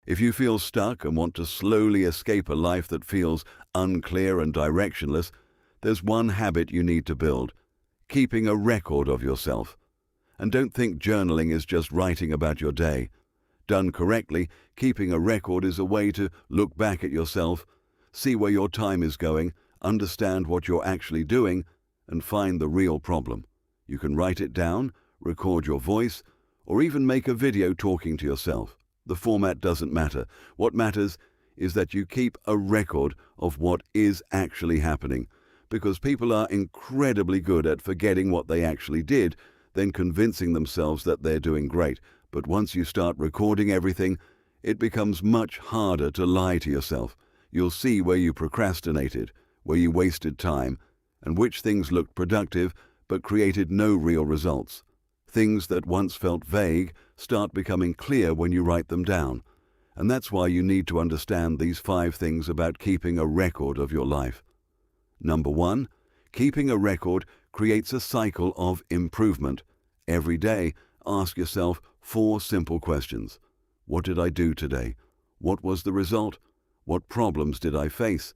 If you feel stuck and want to slowly escape a life that feels unclear and directionless, there's one habit you need to build: keeping a record of yourself. And don't think journaling is just writing about your day. Done correctly, keeping a record is a way to look back at yourself, see where your time is going, understand what you're actually doing, and find the real problem. You can write it down, record your voice, or even make a video talking to yourself. The format doesn't matter. What matters is that you keep a record of what is actually happening, because people are incredibly good at forgetting what they actually did, then convincing themselves that they're doing great. But once you start recording everything, it becomes much harder to lie to yourself. You'll see where you procrastinated, where you wasted time, and which things looked productive but created no real results. Things that once felt vague start becoming clear when you write them down. And that's why you need to understand these 5 things about keeping a record of your life. Number 1, keeping a record creates a cycle of improvement. Every day, ask yourself 4 simple questions. What did I do today? What was the result? What problems did I face?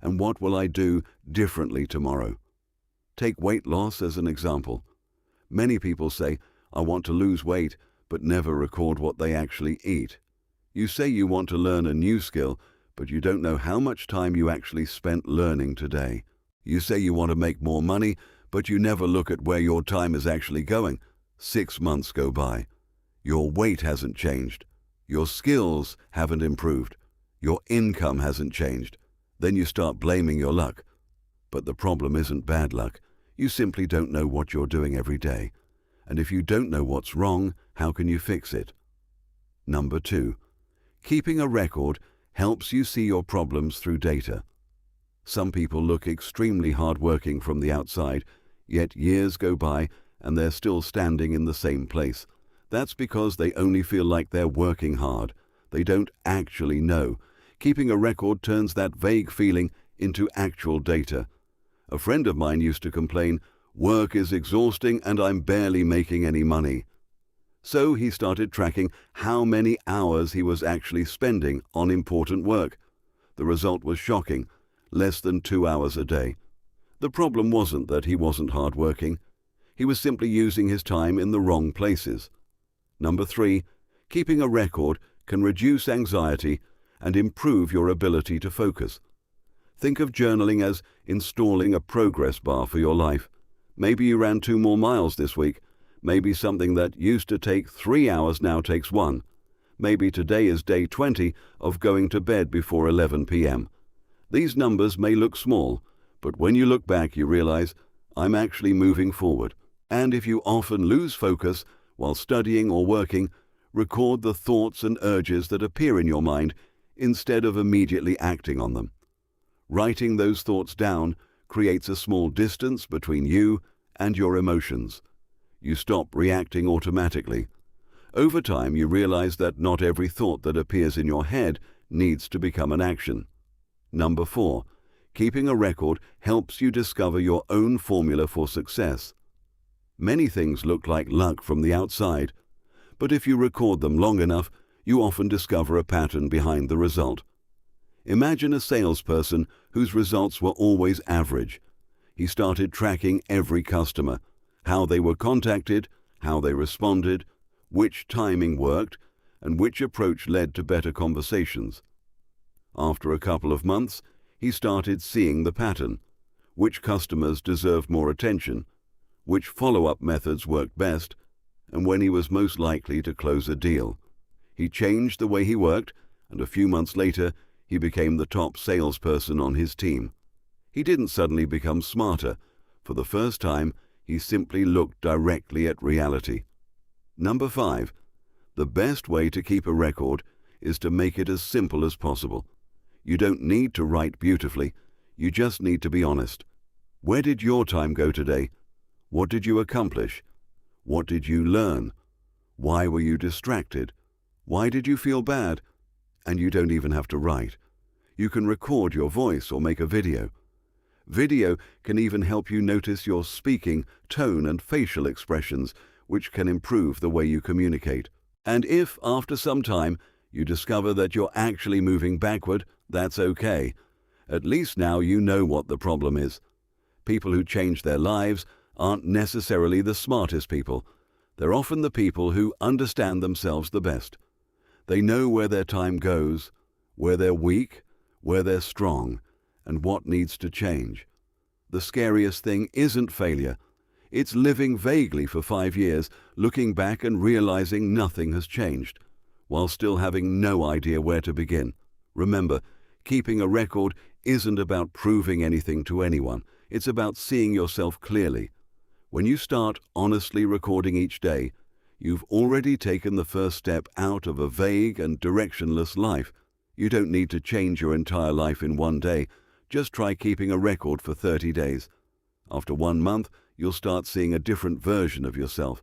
And what will I do differently tomorrow? Take weight loss as an example. Many people say, "I want to lose weight," but never record what they actually eat. You say you want to learn a new skill, but you don't know how much time you actually spent learning today. You say you want to make more money, but you never look at where your time is actually going. 6 months go by. Your weight hasn't changed. Your skills haven't improved. Your income hasn't changed. Then you start blaming your luck. But the problem isn't bad luck. You simply don't know what you're doing every day. And if you don't know what's wrong, how can you fix it? Number 2, keeping a record helps you see your problems through data. Some people look extremely hardworking from the outside, yet years go by and they're still standing in the same place. That's because they only feel like they're working hard. They don't actually know. Keeping a record turns that vague feeling into actual data. A friend of mine used to complain, "Work is exhausting and I'm barely making any money." So he started tracking how many hours he was actually spending on important work. The result was shocking: less than 2 hours a day. The problem wasn't that he wasn't hardworking. He was simply using his time in the wrong places. Number 3, keeping a record can reduce anxiety and improve your ability to focus. Think of journaling as installing a progress bar for your life. Maybe you ran 2 more miles this week. Maybe something that used to take 3 hours now takes 1. Maybe today is day 20 of going to bed before 11 p.m. These numbers may look small, but when you look back you realize, I'm actually moving forward. And if you often lose focus while studying or working, record the thoughts and urges that appear in your mind instead of immediately acting on them. Writing those thoughts down creates a small distance between you and your emotions. You stop reacting automatically. Over time, you realize that not every thought that appears in your head needs to become an action. Number 4, keeping a record helps you discover your own formula for success. Many things look like luck from the outside, but if you record them long enough, you often discover a pattern behind the result. Imagine a salesperson whose results were always average. He started tracking every customer, how they were contacted, how they responded, which timing worked, and which approach led to better conversations. After a couple of months, he started seeing the pattern: which customers deserved more attention, which follow-up methods worked best, and when he was most likely to close a deal. He changed the way he worked, and a few months later, he became the top salesperson on his team. He didn't suddenly become smarter. For the first time, he simply looked directly at reality. Number 5, the best way to keep a record is to make it as simple as possible. You don't need to write beautifully. You just need to be honest. Where did your time go today? What did you accomplish? What did you learn? Why were you distracted? Why did you feel bad? And you don't even have to write. You can record your voice or make a video. Video can even help you notice your speaking, tone, and facial expressions, which can improve the way you communicate. And if, after some time, You discover that you're actually moving backward, that's okay. At least now you know what the problem is. People who change their lives aren't necessarily the smartest people. They're often the people who understand themselves the best. They know where their time goes, where they're weak, where they're strong, and what needs to change. The scariest thing isn't failure. It's living vaguely for 5 years, looking back and realizing nothing has changed, while still having no idea where to begin. Remember, keeping a record isn't about proving anything to anyone. It's about seeing yourself clearly. When you start honestly recording each day, you've already taken the first step out of a vague and directionless life. You don't need to change your entire life in one day. Just try keeping a record for 30 days. After 1 month, you'll start seeing a different version of yourself.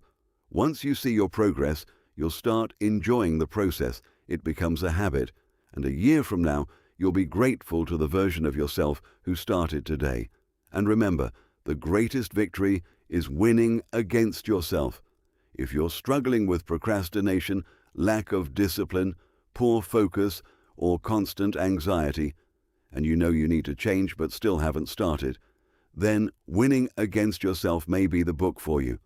Once you see your progress, you'll start enjoying the process. It becomes a habit. And a year from now, you'll be grateful to the version of yourself who started today. And remember, the greatest victory is winning against yourself. If you're struggling with procrastination, lack of discipline, poor focus, or constant anxiety, and you know you need to change but still haven't started, then Winning Against Yourself may be the book for you.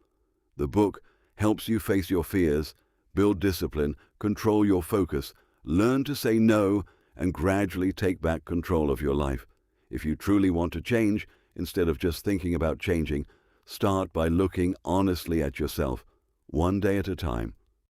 The book helps you face your fears, build discipline, control your focus, learn to say no, and gradually take back control of your life. If you truly want to change, instead of just thinking about changing, start by looking honestly at yourself, one day at a time.